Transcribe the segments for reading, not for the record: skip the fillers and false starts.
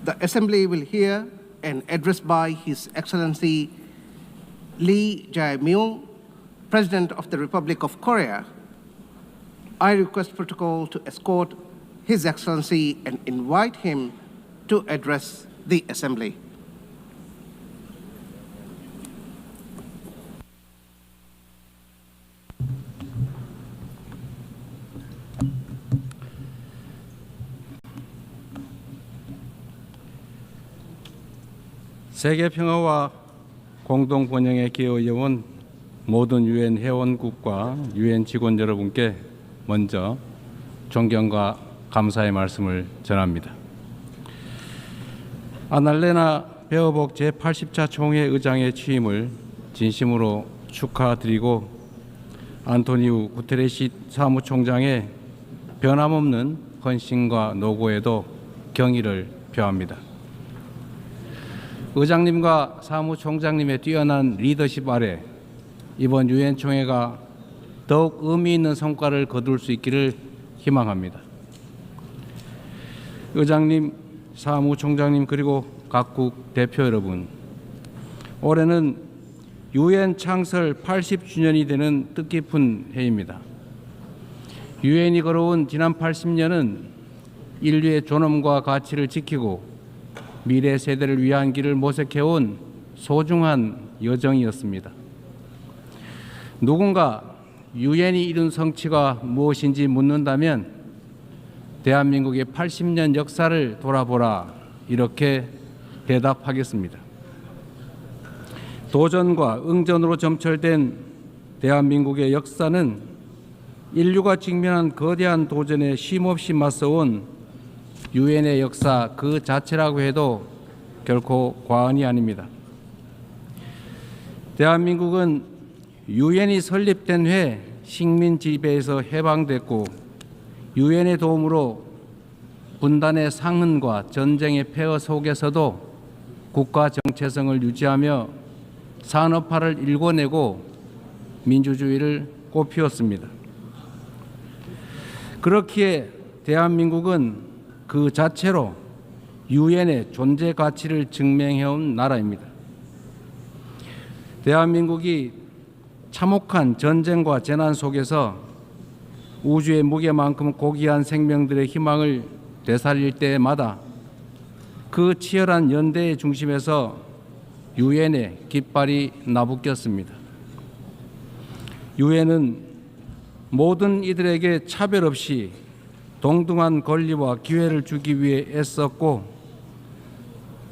The Assembly will hear an address by His Excellency Lee Jae-myung, President of the Republic of Korea. I request protocol to escort His Excellency and invite him to address the Assembly. 세계 평화와 공동 번영에 기여해온 모든 유엔 회원국과 유엔 직원 여러분께 먼저 존경과 감사의 말씀을 전합니다. 아날레나 베어복 제80차 총회 의장의 취임을 진심으로 축하드리고 안토니우 구테레시 사무총장의 변함없는 헌신과 노고에도 경의를 표합니다. 의장님과 사무총장님의 뛰어난 리더십 아래 이번 유엔 총회가 더욱 의미 있는 성과를 거둘 수 있기를 희망합니다. 의장님, 사무총장님 그리고 각국 대표 여러분, 올해는 유엔 창설 80주년이 되는 뜻깊은 해입니다. 유엔이 걸어온 지난 80년은 인류의 존엄과 가치를 지키고 미래 세대를 위한 길을 모색해온 소중한 여정이었습니다. 누군가 유엔이 이룬 성취가 무엇인지 묻는다면 대한민국의 80년 역사를 돌아보라 이렇게 대답하겠습니다. 도전과 응전으로 점철된 대한민국의 역사는 인류가 직면한 거대한 도전에 쉼없이 맞서온 유엔의 역사 그 자체라고 해도 결코 과언이 아닙니다. 대한민국은 유엔이 설립된 해에 식민 지배에서 해방됐고 유엔의 도움으로 분단의 상흔과 전쟁의 폐허 속에서도 국가 정체성을 유지하며 산업화를 일궈내고 민주주의를 꽃피웠습니다. 그렇기에 대한민국은 그 자체로 유엔의 존재 가치를 증명해온 나라입니다. 대한민국이 참혹한 전쟁과 재난 속에서 우주의 무게만큼 고귀한 생명들의 희망을 되살릴 때마다 그 치열한 연대의 중심에서 유엔의 깃발이 나부꼈습니다. 유엔은 모든 이들에게 차별 없이 동등한 권리와 기회를 주기 위해 애썼고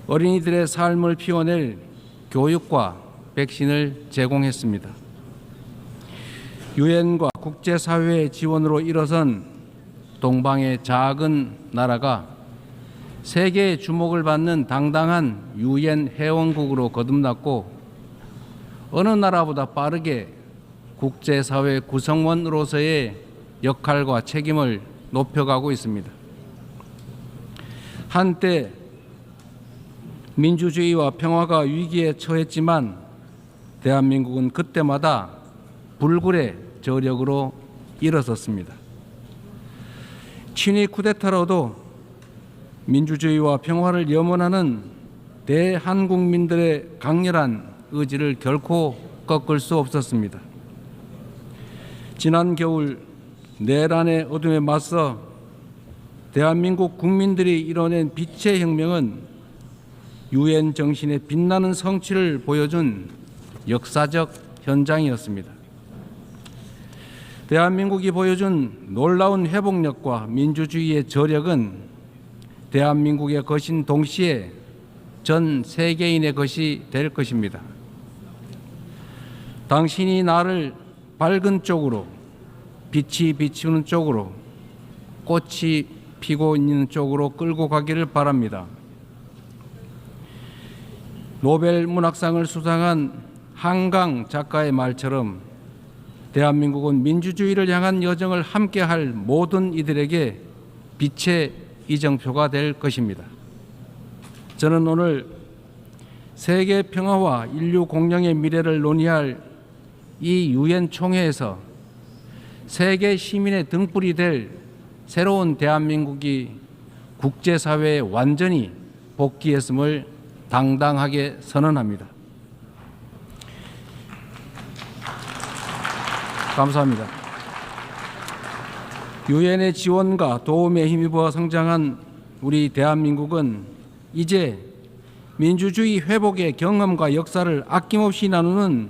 어린이들의 삶을 피워낼 교육과 백신을 제공했습니다. 유엔과 국제사회의 지원으로 일어선 동방의 작은 나라가 세계의 주목을 받는 당당한 유엔 회원국으로 거듭났고 어느 나라보다 빠르게 국제사회 구성원으로서의 역할과 책임을 높여가고 있습니다. 한때 민주주의와 평화가 위기에 처했지만 대한민국은 그때마다 불굴의 저력으로 일어섰습니다. 친위 쿠데타로도 민주주의와 평화를 염원하는 대한국민들의 강렬한 의지를 결코 꺾을 수 없었습니다. 지난 겨울 내란의 어둠에 맞서 대한민국 국민들이 이뤄낸 빛의 혁명은 유엔 정신의 빛나는 성취를 보여준 역사적 현장이었습니다. 대한민국이 보여준 놀라운 회복력과 민주주의의 저력은 대한민국의 것인 동시에 전 세계인의 것이 될 것입니다. 당신이 나를 밝은 쪽으로, 빛이 비추는 쪽으로, 꽃이 피고 있는 쪽으로 끌고 가기를 바랍니다. 노벨 문학상을 수상한 한강 작가의 말처럼 대한민국은 민주주의를 향한 여정을 함께할 모든 이들에게 빛의 이정표가 될 것입니다. 저는 오늘 세계 평화와 인류 공영의 미래를 논의할 이 유엔 총회에서 세계 시민의 등불이 될 새로운 대한민국이 국제사회에 완전히 복귀했음을 당당하게 선언합니다. 감사합니다. 유엔의 지원과 도움에 힘입어 성장한 우리 대한민국은 이제 민주주의 회복의 경험과 역사를 아낌없이 나누는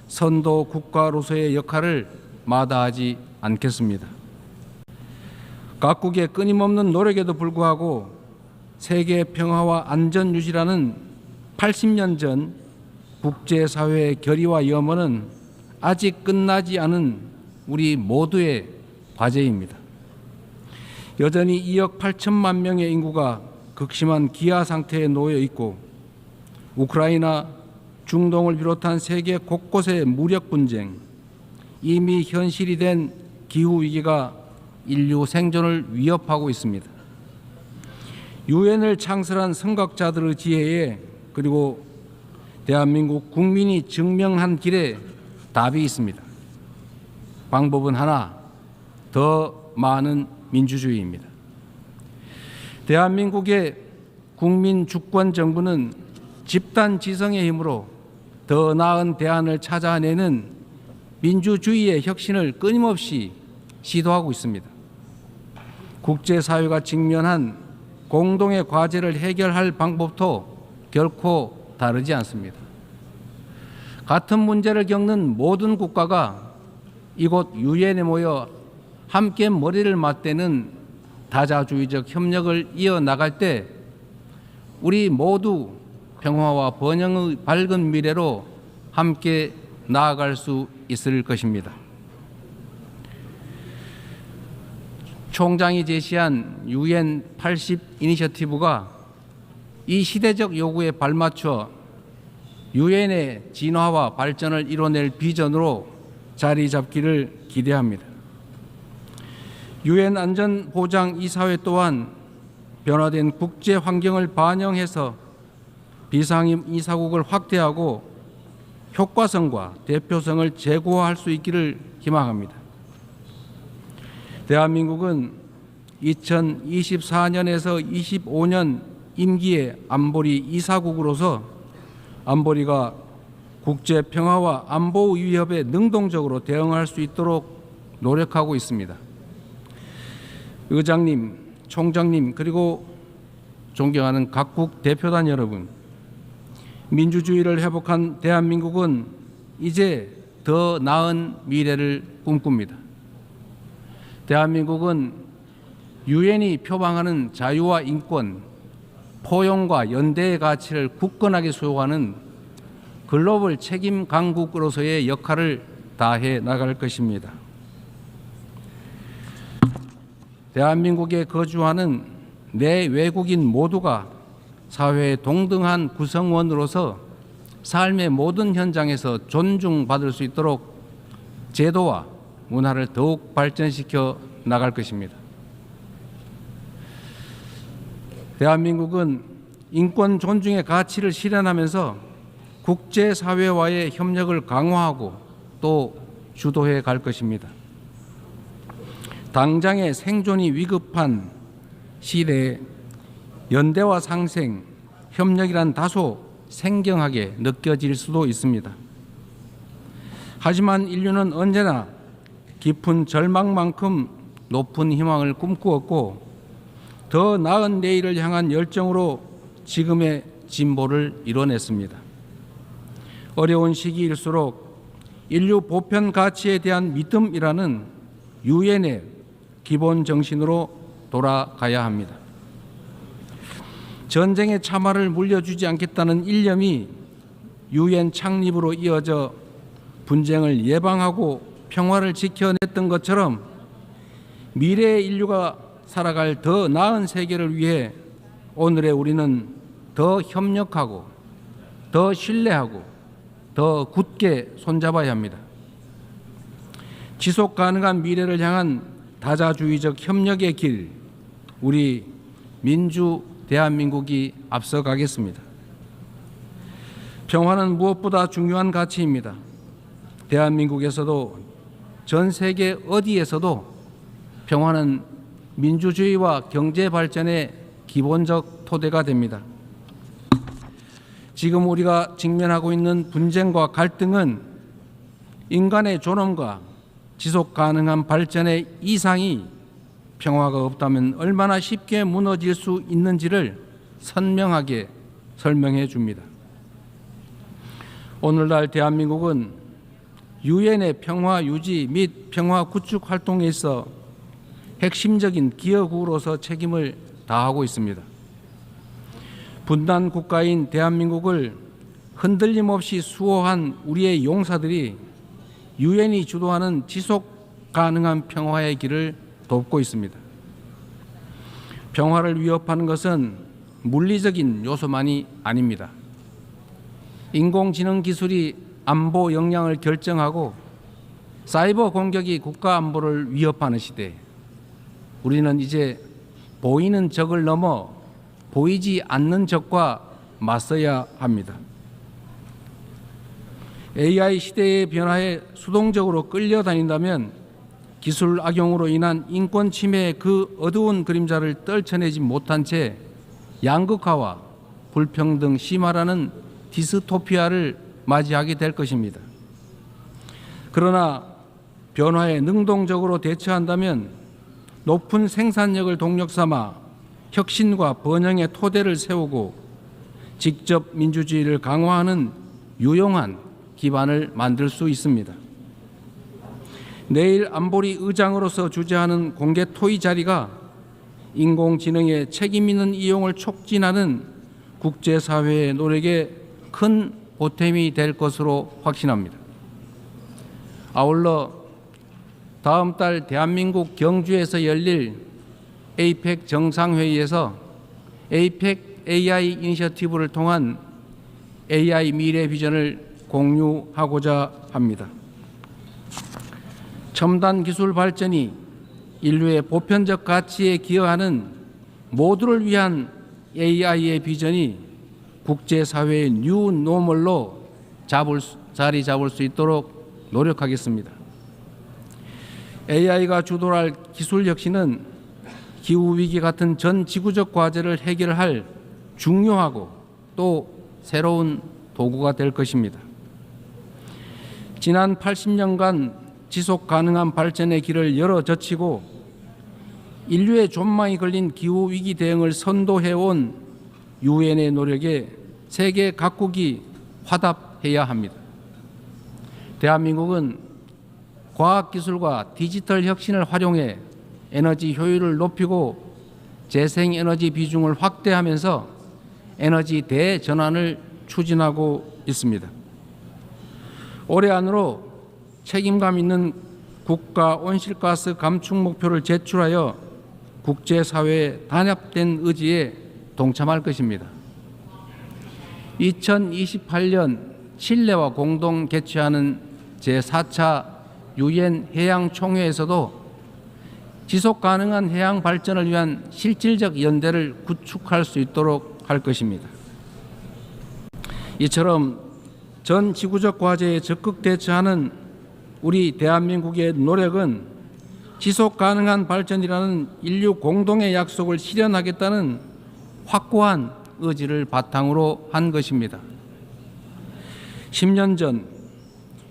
선도 국가로서의 역할을 마다하지 않겠습니다. 각국의 끊임없는 노력에도 불구하고 세계 평화와 안전 유지라는 80년 전 국제사회의 결의와 염원은 아직 끝나지 않은 우리 모두의 과제입니다. 여전히 2억 8천만 명의 인구가 극심한 기아 상태에 놓여 있고 우크라이나, 중동을 비롯한 세계 곳곳의 무력 분쟁, 이미 현실이 된 기후위기가 인류 생존을 위협하고 있습니다. 유엔을 창설한 선각자들의 지혜에 그리고 대한민국 국민이 증명한 길에 답이 있습니다. 방법은 하나, 더 많은 민주주의입니다. 대한민국의 국민 주권 정부는 집단 지성의 힘으로 더 나은 대안을 찾아내는 민주주의의 혁신을 끊임없이 시도하고 있습니다. 국제사회가 직면한 공동의 과제를 해결할 방법도 결코 다르지 않습니다. 같은 문제를 겪는 모든 국가가 이곳 유엔에 모여 함께 머리를 맞대는 다자주의적 협력을 이어나갈 때 우리 모두 평화와 번영의 밝은 미래로 함께 나아갈 수 있을 것입니다. 총장이 제시한 UN 80 이니셔티브가 이 시대적 요구에 발맞춰 유엔의 진화와 발전을 이뤄낼 비전으로 자리 잡기를 기대합니다. 유엔 안전보장이사회 또한 변화된 국제 환경을 반영해서 비상임 이사국을 확대하고 효과성과 대표성을 제고할 수 있기를 희망합니다. 대한민국은 2024년에서 25년 임기의 안보리 이사국으로서 안보리가 국제 평화와 안보 위협에 능동적으로 대응할 수 있도록 노력하고 있습니다. 의장님, 총장님, 그리고 존경하는 각국 대표단 여러분, 민주주의를 회복한 대한민국은 이제 더 나은 미래를 꿈꿉니다. 대한민국은 유엔이 표방하는 자유와 인권, 포용과 연대의 가치를 굳건하게 수호하는 글로벌 책임 강국으로서의 역할을 다해 나갈 것입니다. 대한민국에 거주하는 내 외국인 모두가 사회의 동등한 구성원으로서 삶의 모든 현장에서 존중받을 수 있도록 제도와 문화를 더욱 발전시켜 나갈 것입니다. 대한민국은 인권 존중의 가치를 실현하면서 국제사회와의 협력을 강화하고 또 주도해 갈 것입니다. 당장의 생존이 위급한 시대에 연대와 상생, 협력이란 다소 생경하게 느껴질 수도 있습니다. 하지만 인류는 언제나 깊은 절망만큼 높은 희망을 꿈꾸었고 더 나은 내일을 향한 열정으로 지금의 진보를 이뤄냈습니다. 어려운 시기일수록 인류 보편 가치에 대한 믿음이라는 유엔의 기본 정신으로 돌아가야 합니다. 전쟁의 참화를 물려주지 않겠다는 일념이 유엔 창립으로 이어져 분쟁을 예방하고 평화를 지켜냈던 것처럼 미래의 인류가 살아갈 더 나은 세계를 위해 오늘의 우리는 더 협력하고 더 신뢰하고 더 굳게 손잡아야 합니다. 지속 가능한 미래를 향한 다자주의적 협력의 길, 우리 민주 대한민국이 앞서가겠습니다. 평화는 무엇보다 중요한 가치입니다. 대한민국에서도 전 세계 어디에서도 평화는 민주주의와 경제 발전의 기본적 토대가 됩니다. 지금 우리가 직면하고 있는 분쟁과 갈등은 인간의 존엄과 지속 가능한 발전의 이상이 평화가 없다면 얼마나 쉽게 무너질 수 있는지를 선명하게 설명해 줍니다. 오늘날 대한민국은 유엔의 평화 유지 및 평화 구축 활동에 있어 핵심적인 기여국으로서 책임을 다하고 있습니다. 분단 국가인 대한민국을 흔들림 없이 수호한 우리의 용사들이 유엔이 주도하는 지속 가능한 평화의 길을 돕고 있습니다. 평화를 위협하는 것은 물리적인 요소만이 아닙니다. 인공지능 기술이 안보 역량을 결정하고 사이버 공격이 국가 안보를 위협하는 시대, 우리는 이제 보이는 적을 넘어 보이지 않는 적과 맞서야 합니다. AI 시대의 변화에 수동적으로 끌려다닌다면 기술 악용으로 인한 인권 침해의 그 어두운 그림자를 떨쳐내지 못한 채 양극화와 불평등 심화라는 디스토피아를 맞이하게 될 것입니다. 그러나 변화에 능동적으로 대처한다면 높은 생산력을 동력 삼아 혁신과 번영의 토대를 세우고 직접 민주주의를 강화하는 유용한 기반을 만들 수 있습니다. 내일 안보리 의장으로서 주재하는 공개 토의 자리가 인공지능의 책임 있는 이용을 촉진하는 국제사회의 노력에 큰 보탬이 될 것으로 확신합니다. 아울러 다음 달 대한민국 경주에서 열릴 에이펙 정상회의에서 에이펙 AI 이니셔티브를 통한 AI 미래 비전을 공유하고자 합니다. 첨단 기술 발전이 인류의 보편적 가치에 기여하는 모두를 위한 AI의 비전이 국제사회의 뉴 노멀로 자리 잡을 수 있도록 노력하겠습니다. AI가 주도할 기술 혁신은 기후위기 같은 전 지구적 과제를 해결할 중요하고 또 새로운 도구가 될 것입니다. 지난 80년간 지속 가능한 발전의 길을 열어젖히고 인류의 존망이 걸린 기후위기 대응을 선도해온 유엔의 노력에 세계 각국이 화답해야 합니다. 대한민국은 과학기술과 디지털 혁신을 활용해 에너지 효율을 높이고 재생에너지 비중을 확대하면서 에너지 대전환을 추진하고 있습니다. 올해 안으로 책임감 있는 국가 온실가스 감축 목표를 제출하여 국제사회의 단합된 의지에 동참할 것입니다. 2028년 칠레와 공동 개최하는 제4차 유엔 해양총회에서도 지속 가능한 해양 발전을 위한 실질적 연대를 구축할 수 있도록 할 것입니다. 이처럼 전 지구적 과제에 적극 대처하는 우리 대한민국의 노력은 지속 가능한 발전이라는 인류 공동의 약속을 실현하겠다는 확고한 의지를 바탕으로 한 것입니다. 10년 전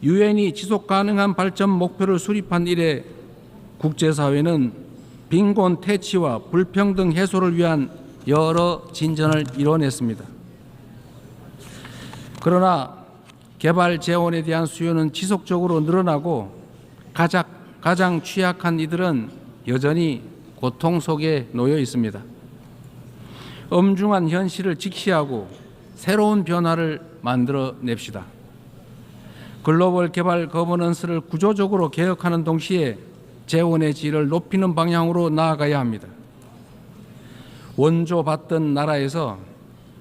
유엔이 지속 가능한 발전 목표를 수립한 이래 국제사회는 빈곤 퇴치와 불평등 해소를 위한 여러 진전을 이뤄냈습니다. 그러나 개발 재원에 대한 수요는 지속적으로 늘어나고 가장 취약한 이들은 여전히 고통 속에 놓여 있습니다. 엄중한 현실을 직시하고 새로운 변화를 만들어냅시다. 글로벌 개발 거버넌스를 구조적으로 개혁하는 동시에 재원의 질을 높이는 방향으로 나아가야 합니다. 원조받던 나라에서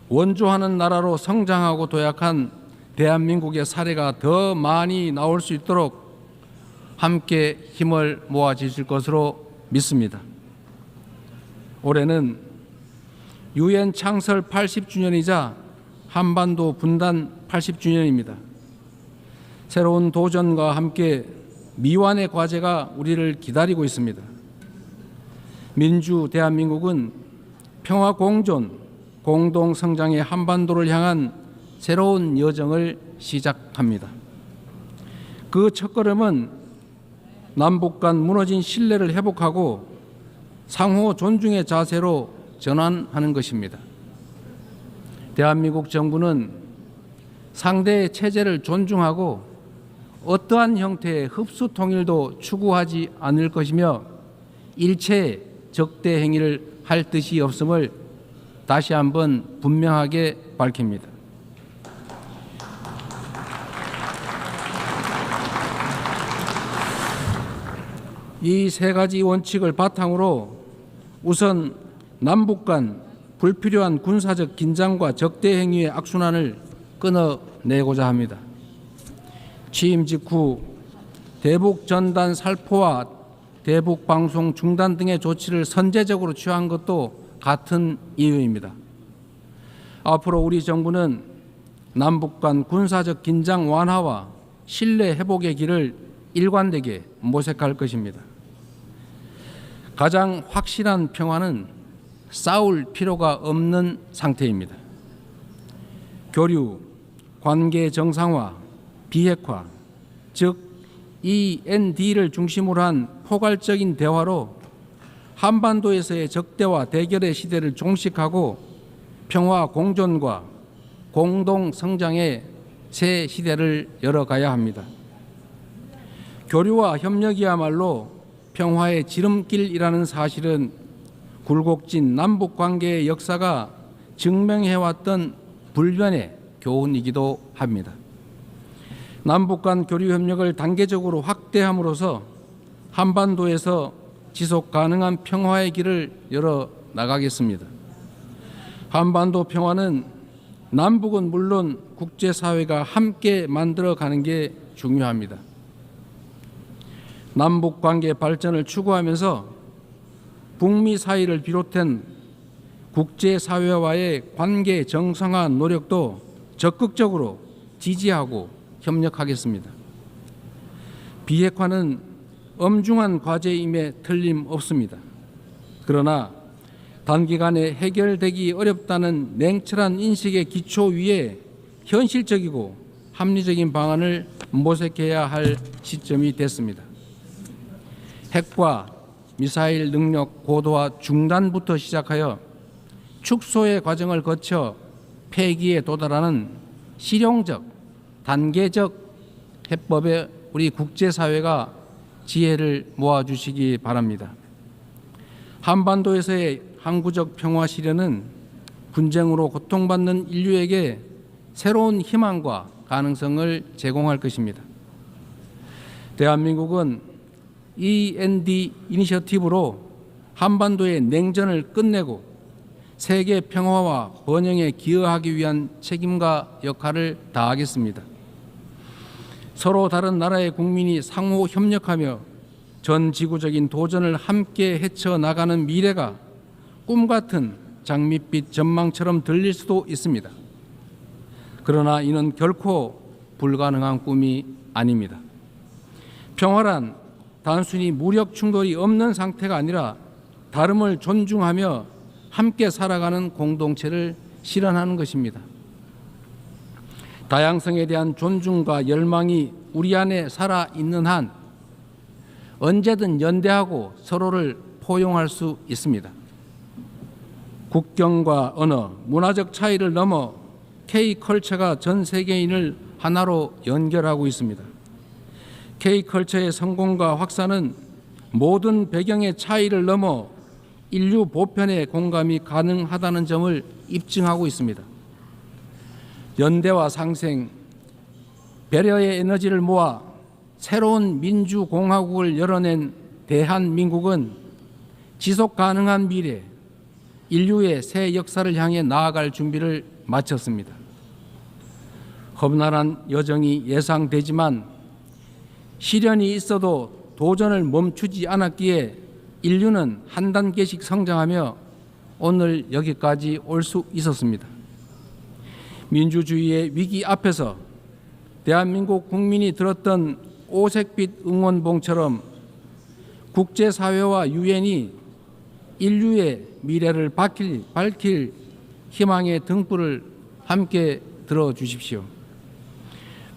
원조하는 나라로 성장하고 도약한 대한민국의 사례가 더 많이 나올 수 있도록 함께 힘을 모아주실 것으로 믿습니다. 올해는 유엔 창설 80주년이자 한반도 분단 80주년입니다. 새로운 도전과 함께 미완의 과제가 우리를 기다리고 있습니다. 민주 대한민국은 평화 공존, 공동 성장의 한반도를 향한 새로운 여정을 시작합니다. 그 첫걸음은 남북 간 무너진 신뢰를 회복하고 상호 존중의 자세로 전환하는 것입니다. 대한민국 정부는 상대의 체제를 존중하고 어떠한 형태의 흡수 통일도 추구하지 않을 것이며 일체의 적대 행위를 할 뜻이 없음을 다시 한번 분명하게 밝힙니다. 이 세 가지 원칙을 바탕으로 우선 남북 간 불필요한 군사적 긴장과 적대 행위의 악순환을 끊어내고자 합니다. 취임 직후 대북 전단 살포와 대북 방송 중단 등의 조치를 선제적으로 취한 것도 같은 이유입니다. 앞으로 우리 정부는 남북 간 군사적 긴장 완화와 신뢰 회복의 길을 일관되게 모색할 것입니다. 가장 확실한 평화는 싸울 필요가 없는 상태입니다. 교류, 관계 정상화, 비핵화, 즉 END를 중심으로 한 포괄적인 대화로 한반도에서의 적대와 대결의 시대를 종식하고 평화 공존과 공동 성장의 새 시대를 열어가야 합니다. 교류와 협력이야말로 평화의 지름길이라는 사실은 굴곡진 남북 관계의 역사가 증명해왔던 불변의 교훈이기도 합니다. 남북 간 교류 협력을 단계적으로 확대함으로써 한반도에서 지속 가능한 평화의 길을 열어 나가겠습니다. 한반도 평화는 남북은 물론 국제사회가 함께 만들어가는 게 중요합니다. 남북 관계 발전을 추구하면서 북미 사이를 비롯한 국제사회와의 관계 정상화 노력도 적극적으로 지지하고 협력하겠습니다. 비핵화는 엄중한 과제임에 틀림없습니다. 그러나 단기간에 해결되기 어렵다는 냉철한 인식의 기초 위에 현실적이고 합리적인 방안을 모색해야 할 시점이 됐습니다. 핵과 미사일 능력 고도화 중단부터 시작하여 축소의 과정을 거쳐 폐기에 도달하는 실용적, 단계적 해법에 우리 국제사회가 지혜를 모아주시기 바랍니다. 한반도에서의 항구적 평화 실현은 분쟁으로 고통받는 인류에게 새로운 희망과 가능성을 제공할 것입니다. 대한민국은 END 이니셔티브로 한반도의 냉전을 끝내고 세계 평화와 번영에 기여하기 위한 책임과 역할을 다하겠습니다. 서로 다른 나라의 국민이 상호 협력하며 전 지구적인 도전을 함께 헤쳐나가는 미래가 꿈같은 장밋빛 전망처럼 들릴 수도 있습니다. 그러나 이는 결코 불가능한 꿈이 아닙니다. 평화란 단순히 무력 충돌이 없는 상태가 아니라 다름을 존중하며 함께 살아가는 공동체를 실현하는 것입니다. 다양성에 대한 존중과 열망이 우리 안에 살아있는 한 언제든 연대하고 서로를 포용할 수 있습니다. 국경과 언어, 문화적 차이를 넘어 K컬처가 전 세계인을 하나로 연결하고 있습니다. K컬처의 성공과 확산은 모든 배경의 차이를 넘어 인류 보편의 공감이 가능하다는 점을 입증하고 있습니다. 연대와 상생, 배려의 에너지를 모아 새로운 민주공화국을 열어낸 대한민국은 지속 가능한 미래, 인류의 새 역사를 향해 나아갈 준비를 마쳤습니다. 험난한 여정이 예상되지만 시련이 있어도 도전을 멈추지 않았기에 인류는 한 단계씩 성장하며 오늘 여기까지 올 수 있었습니다. 민주주의의 위기 앞에서 대한민국 국민이 들었던 오색빛 응원봉처럼 국제사회와 유엔이 인류의 미래를 밝힐 희망의 등불을 함께 들어주십시오.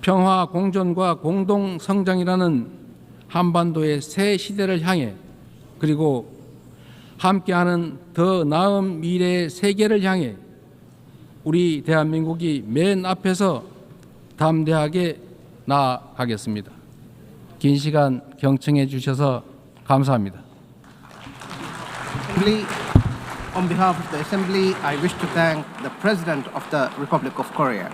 평화, 공존과 공동 성장이라는 한반도의 새 시대를 향해 그리고 함께하는 더 나은 미래의 세계를 향해 우리 대한민국이 맨 앞에서 담대하게 나아가겠습니다. 긴 시간 경청해 주셔서 감사합니다. On behalf of the Assembly, I wish to thank the President of the Republic of Korea.